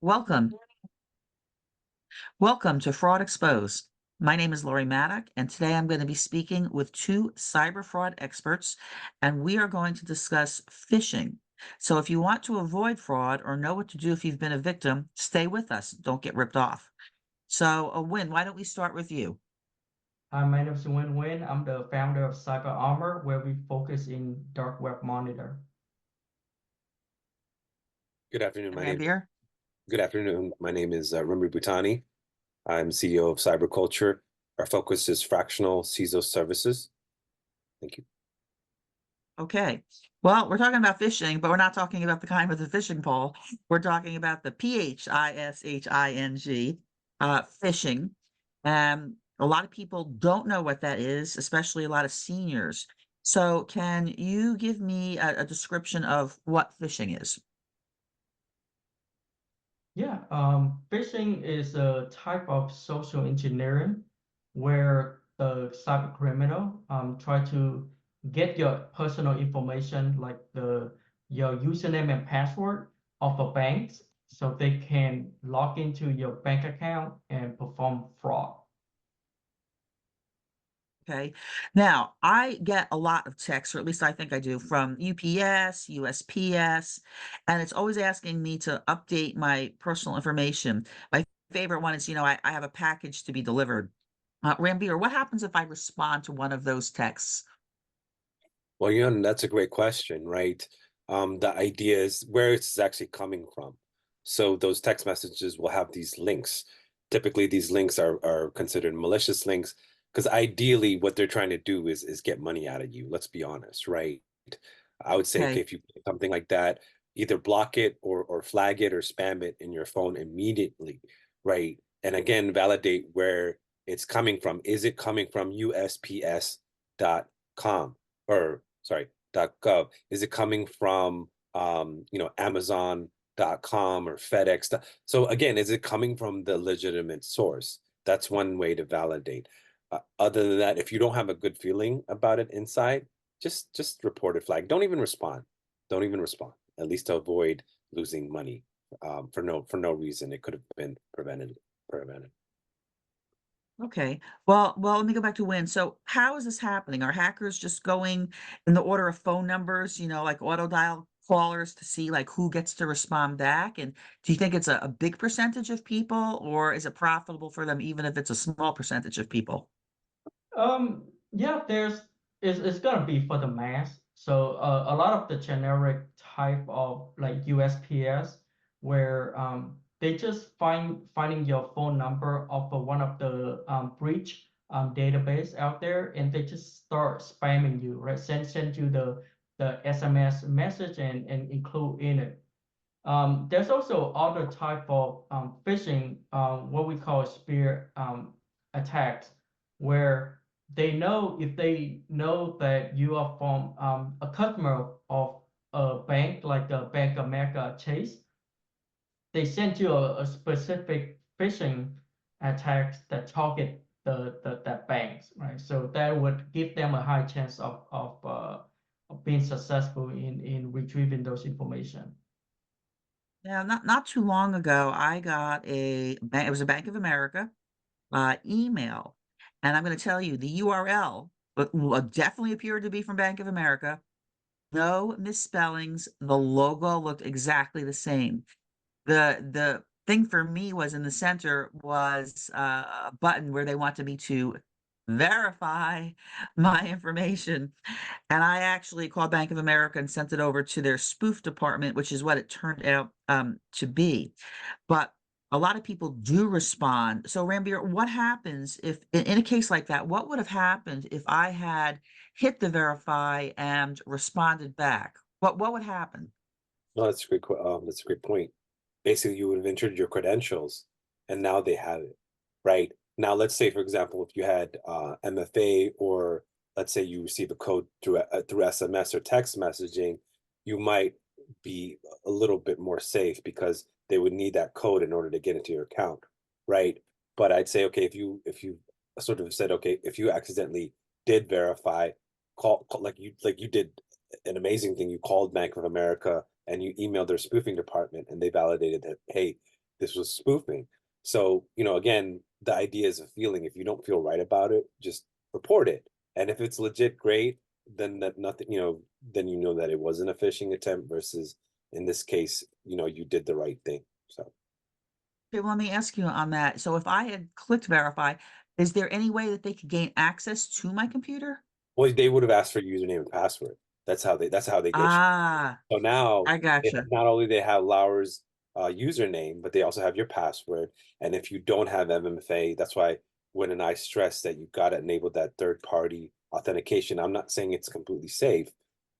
Welcome. Welcome to FraudExpose. My name is Lori Maddock, and today I'm going to be speaking with two cyber fraud experts, and we are going to discuss phishing. So if you want to avoid fraud or know what to do if you've been a victim, stay with us. Don't get ripped off. So, Win, why don't we start with you? Hi, my name is Win Win. I'm the founder of Cyber Armor, where we focus in dark web monitor. Good afternoon. And Rambier? Good afternoon. My name is Rimri Bhutani. I'm CEO of Cyberculture. Our focus is fractional CISO services. Thank you. Okay. Well, we're talking about phishing, but we're not talking about the kind with the fishing pole. We're talking about the phishing, phishing. A lot of people don't know what that is, especially a lot of seniors. So can you give me a description of what phishing is? Yeah, phishing is a type of social engineering where the cyber criminal try to get your personal information, like your username and password of a bank, so they can log into your bank account and perform fraud. Okay. Now, I get a lot of texts, or at least I think I do, from UPS, USPS, and it's always asking me to update my personal information. My favorite one is, I have a package to be delivered. Rambir, what happens if I respond to one of those texts? Well, that's a great question, right? The idea is where it's actually coming from. So those text messages will have these links. Typically, these links are considered malicious links because ideally what they're trying to do is get money out of you. Let's be honest, right? I would say, okay, Okay. if you put something like that, either block it or flag it or spam it in your phone immediately, right? And again, validate where it's coming from. Is it coming from USPS.com or sorry, .gov? Is it coming from Amazon.com or FedEx? So again, is it coming from the legitimate source? That's one way to validate. Other than that, if you don't have a good feeling about it inside, just report it, flag. Don't even respond. Don't even respond. At least to avoid losing money for no reason. It could have been prevented. Okay. Well, let me go back to Win. So how is this happening? Are hackers just going in the order of phone numbers, like auto dial callers to see like who gets to respond back? And do you think it's a big percentage of people, or is it profitable for them even if it's a small percentage of people? Yeah, it's gonna be for the mass. So a lot of the generic type of like USPS where they just finding your phone number of one of the breach database out there, and they just start spamming you, right? Send you the SMS message and include in it. There's also other type of phishing, what we call spear attacks, where they know if they know that you are from a customer of a bank like the Bank of America Chase, they send you a specific phishing attacks that target that banks, right? So that would give them a high chance of being successful in retrieving those information. Now, not too long ago, I got it was a Bank of America email, and I'm going to tell you the URL definitely appeared to be from Bank of America. No misspellings. The logo looked exactly the same. The thing for me was in the center was a button where they wanted me to verify my information. And I actually called Bank of America and sent it over to their spoof department, which is what it turned out to be. But a lot of people do respond. So, Rambir, what happens if, in a case like that, what would have happened if I had hit the verify and responded back? What would happen? No, that's a great point. Basically, you would have entered your credentials, and now they have it, right? Now, let's say, for example, if you had MFA, or let's say you receive a code through SMS or text messaging, you might be a little bit more safe because they would need that code in order to get into your account, right? But I'd say, okay, if you sort of said, okay, if you accidentally did verify, call like you did an amazing thing. You called Bank of America and you emailed their spoofing department, and they validated that, hey, this was spoofing. So, again, the idea is a feeling. If you don't feel right about it, just report it. And if it's legit, great. Then that nothing, then you know that it wasn't a phishing attempt versus in this case, you did the right thing. So, Okay, well, let me ask you on that. So if I had clicked verify, is there any way that they could gain access to my computer? well, they would have asked for username and password. That's how they get you. Ah, So now I gotcha. not only they have Lauer's username, but they also have your password. And if you don't have MMFA, that's why when and I stress that you got to enable that third party authentication. I'm not saying it's completely safe,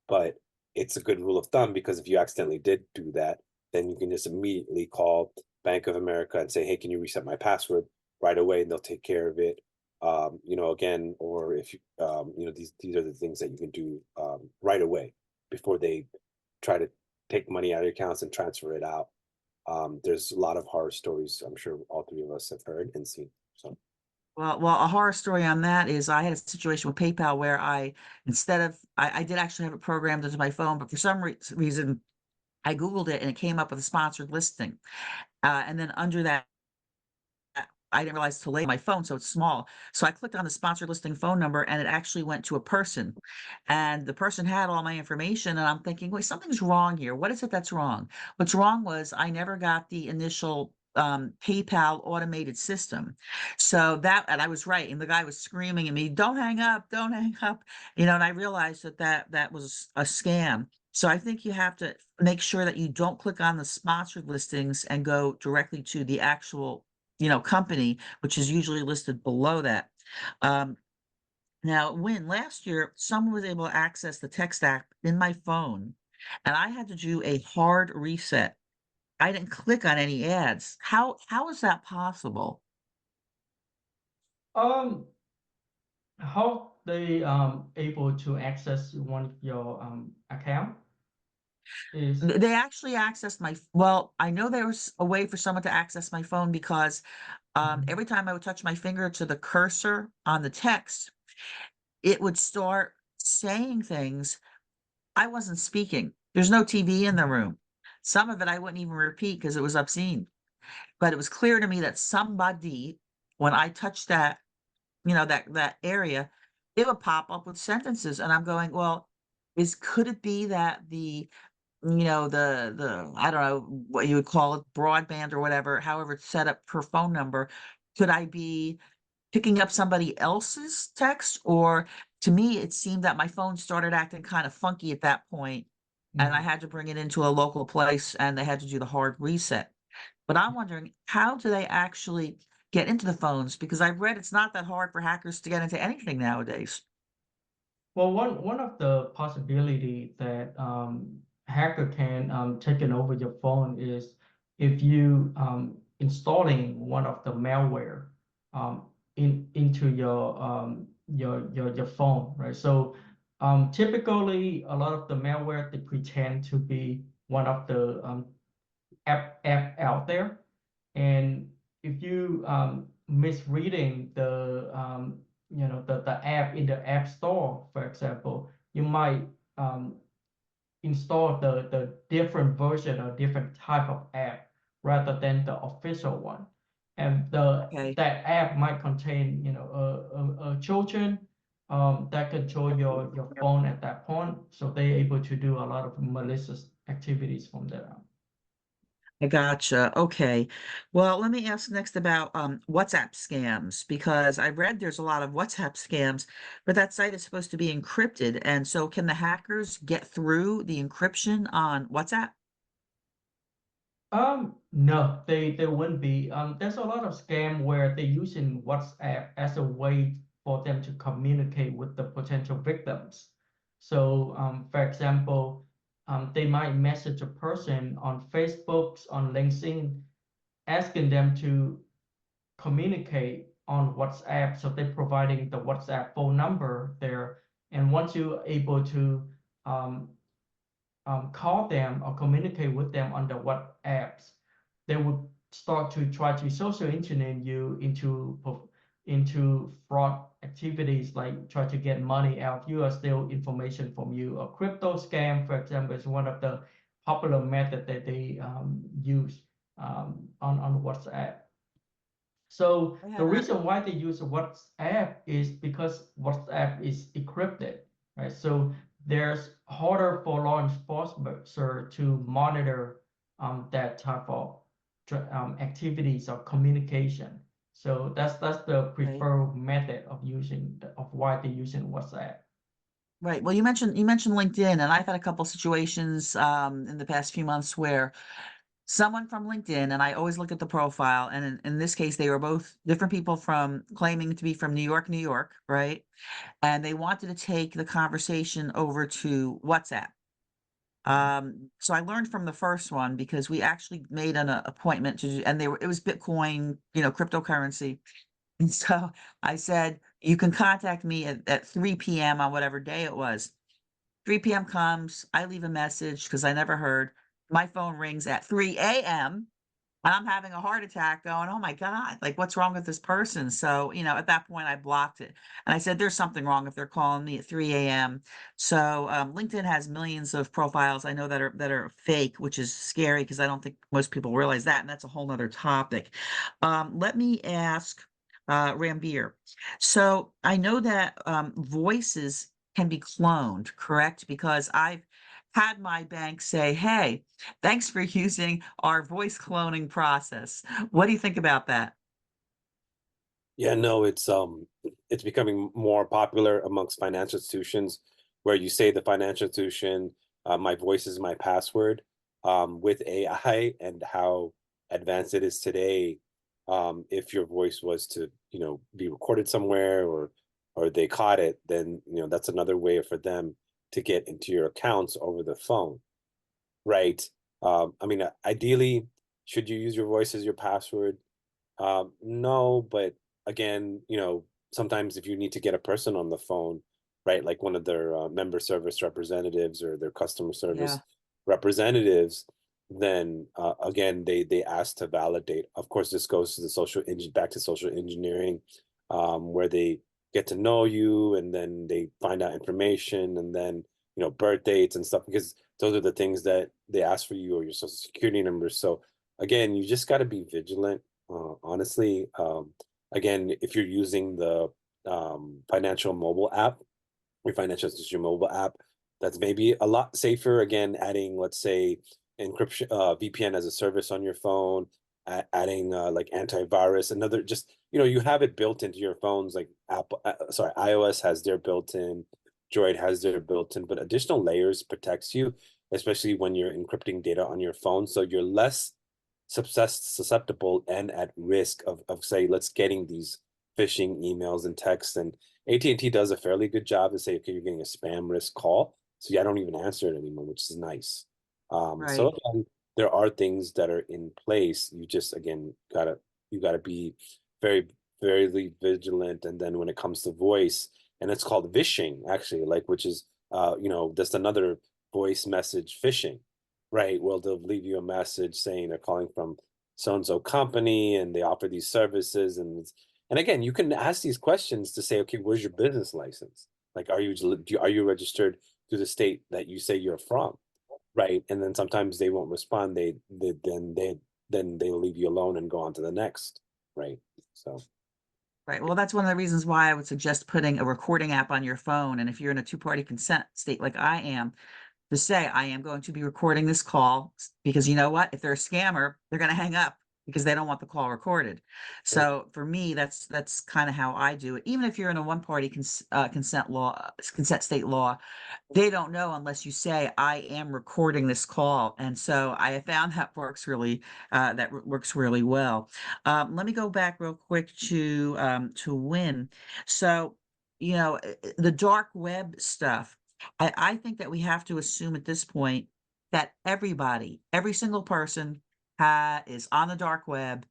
but it's a good rule of thumb because if you accidentally did do that, then you can just immediately call Bank of America and say, "Hey, can you reset my password?" right away, and they'll take care of it. Again, or if you, these are the things that you can do right away before they try to take money out of your accounts and transfer it out. There's a lot of horror stories I'm sure all three of us have heard and seen. So, Well, a horror story on that is I had a situation with PayPal where instead of, I did actually have it programmed into my phone, but for some reason, I Googled it and it came up with a sponsored listing. And then under that, I didn't realize till late my phone, so it's small. So I clicked on the sponsored listing phone number and it actually went to a person. And the person had all my information. And I'm thinking, wait, something's wrong here. What is it that's wrong? What's wrong was I never got the initial PayPal automated system. So and I was right. And the guy was screaming at me, don't hang up, don't hang up. And I realized that was a scam. So I think you have to make sure that you don't click on the sponsored listings and go directly to the actual company, which is usually listed below that. Um, Now, when last year someone was able to access the text app in my phone, and I had to do a hard reset. I didn't click on any ads. How is that possible? Um, how they able to access one of your account is They actually accessed well, I know there was a way for someone to access my phone because Mhm. every time I would touch my finger to the cursor on the text, it would start saying things. I wasn't speaking. There's no TV in the room. Some of it I wouldn't even repeat because it was obscene. But it was clear to me that somebody, when I touched that area, it would pop up with sentences. And I'm going, well, could it be that the I don't know what you would call it, broadband or whatever, however it's set up per phone number, could I be picking up somebody else's text? Or to me, it seemed that my phone started acting kind of funky at that point, and I Mhm. had to bring it into a local place, and they had to do the hard reset. But I'm wondering, how do they actually get into the phones? Because I've read it's not that hard for hackers to get into anything nowadays. Well, one of the possibility that hacker can taken over your phone is if you installing one of the malware into your phone, right? So typically a lot of the malware they pretend to be one of the app out there, and if you misreading the app in the app store, for example, you might um, install the different version or different type of app rather than the official one, and Okay. that app might contain a Trojan that control your phone at that point, so they're able to do a lot of malicious activities from there. I gotcha. Okay. Well, let me ask next about WhatsApp scams because I read there's a lot of WhatsApp scams, but that site is supposed to be encrypted. And so can the hackers get through the encryption on WhatsApp? No, they wouldn't be. There's a lot of scam where they're using WhatsApp as a way for them to communicate with the potential victims. So, for example, they might message a person on Facebook, on LinkedIn, asking them to communicate on WhatsApp. So they're providing the WhatsApp phone number there. And once you're able to um, call them or communicate with them on the what apps, they would start to try to social engineer you into fraud activities, like try to get money out of you or steal information from you. A crypto scam, for example, is one of the popular method that they use. on WhatsApp. So I the had a reason why they use WhatsApp is because WhatsApp is encrypted, right? So there's harder for law enforcement to monitor that type of activities or communication. So that's the right. preferred method of of why they're using WhatsApp. Right. Well, you mentioned LinkedIn, and I've had a couple situations in the past few months where someone from LinkedIn, and I always look at the profile, and in this case, they were both different people from claiming to be from New York, right? And they wanted to take the conversation over to WhatsApp. Mhm. So I learned from the first one because we actually made an appointment to do, and it was Bitcoin, cryptocurrency. And so I said, you can contact me at 3 p.m. on whatever day it was. 3 p.m. comes, I leave a message because I never heard. My phone rings at 3 a.m. and I'm having a heart attack going, "Oh my god, like, what's wrong with this person?" So, at that point, I blocked it, and I said, "There's something wrong if they're calling me at 3 a.m." So, LinkedIn has millions of profiles I know that are fake, which is scary because I don't think most people realize that, and that's a whole whole 'nother topic. Let me ask, Rambir. So, I know that, voices can be cloned, correct? Because I've had my bank say, "Hey, thanks for using our voice cloning process." What do you think about that? Yeah, no, it's becoming more popular amongst financial institutions where you say the financial institution, my voice is my password. With AI and how advanced it is today, if your voice was to, be recorded somewhere or they caught it, then that's another way for them to get into your accounts over the phone. Right. I mean, ideally, should you use your voice as your password? No, but again, sometimes if you need to get a person on the phone, right, like one of their member service representatives or their customer Yeah, service representatives, then again, they ask to validate. Of course, this goes to the back to social engineering, where they get to know you and then they find out information and then birth dates and stuff because those are the things that they ask for you or your social security number. So again, you just got to be vigilant, honestly. Again, if you're using the financial mobile app, your financial institution mobile app, that's maybe a lot safer. Again, adding, let's say, encryption, VPN as a service on your phone, adding like antivirus, another just you have it built into your phones. Like Apple, sorry, iOS has their built-in, Droid has their built-in, but additional layers protects you, especially when you're encrypting data on your phone. So you're less susceptible and at risk of say, let's getting these phishing emails and texts. And AT&T does a fairly good job to say, okay, you're getting a spam risk call. So yeah, I don't even answer it anymore, which is nice. So right. again, there are things that are in place. You just again you gotta be very, very vigilant. And then when it comes to voice, and it's called phishing, actually, like which is just another voice message phishing. Right. Well, they'll leave you a message saying they're calling from so and so company and they offer these services. And again, you can ask these questions to say, okay, where's your business license? Like, are you registered to the state that you say you're from? Right. And then sometimes they won't respond. They'll leave you alone and go on to the next. Right. So Right. Well, that's one of the reasons why I would suggest putting a recording app on your phone. And if you're in a two-party consent state like I am, to say, I am going to be recording this call because you know what? If they're a scammer, they're going to hang up because they don't want the call recorded. yeah. So for me, that's kind of how I do it. Even if you're in a one-party consent state law, they don't know unless you say, "I am recording this call." And so I have found that works really well. Let me go back real quick to Win. So, the dark web stuff, I think that we have to assume at this point that every single person, is on the dark web.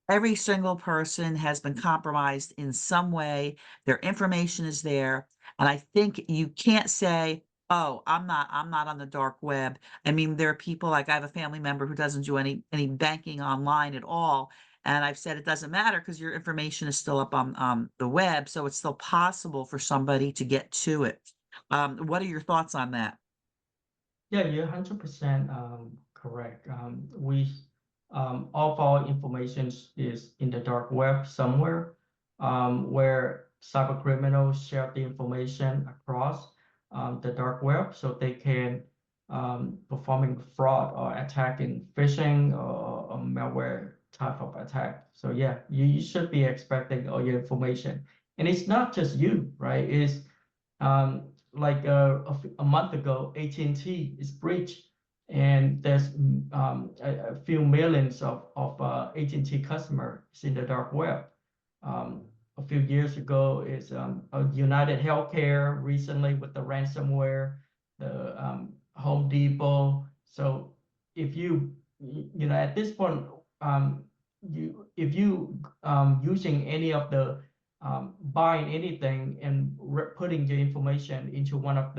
Every single person has been compromised in some way. Their information is there. And I think you can't say, "Oh, I'm not on the dark web." I mean, there are people like I have a family member who doesn't do any banking online at all. And I've said it doesn't matter because your information is still up on the web. So it's still possible for somebody to get to it. What are your thoughts on that? Yeah, you're 100% correct. We all of our information is in the dark web somewhere, where cyber criminals share the information across the dark web, so they can performing fraud or attacking phishing or malware type of attack. So yeah, you should be expecting all your information, and it's not just you, right? It's like a month ago, AT&T is breached, and there's a few millions of AT&T customers in the dark web. A few years ago, is United Healthcare recently with the ransomware, the Home Depot. So if you know at this point, if you using any of the buying anything and putting your information into one of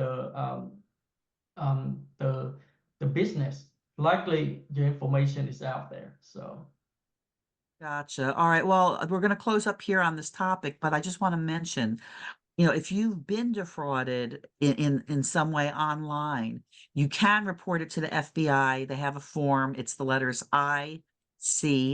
um, the the business, likely your information is out there. So Gotcha. All right. Well, we're going to close up here on this topic, but I just want to mention, if you've been defrauded in some way online, you can report it to the FBI. They have a form. It's the letters IC,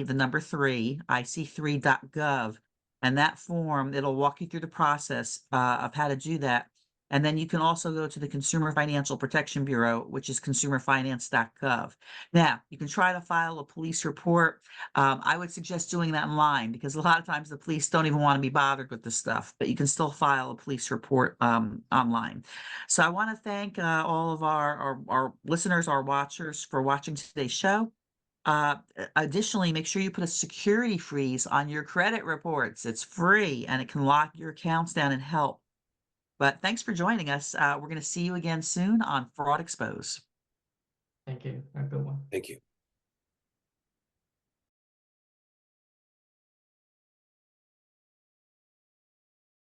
the number 3, ic3.gov. And that form, it'll walk you through the process of how to do that. And then you can also go to the Consumer Financial Protection Bureau, which is consumerfinance.gov. Now, you can try to file a police report. I would suggest doing that online because a lot of times the police don't even want to be bothered with this stuff, but you can still file a police report online. So I want to thank all of our listeners, our watchers for watching today's show. Additionally, make sure you put a security freeze on your credit reports. It's free and it can lock your accounts down and help. But thanks for joining us. We're going to see you again soon on Fraud Expose. thank you. Have a good one. Thank you.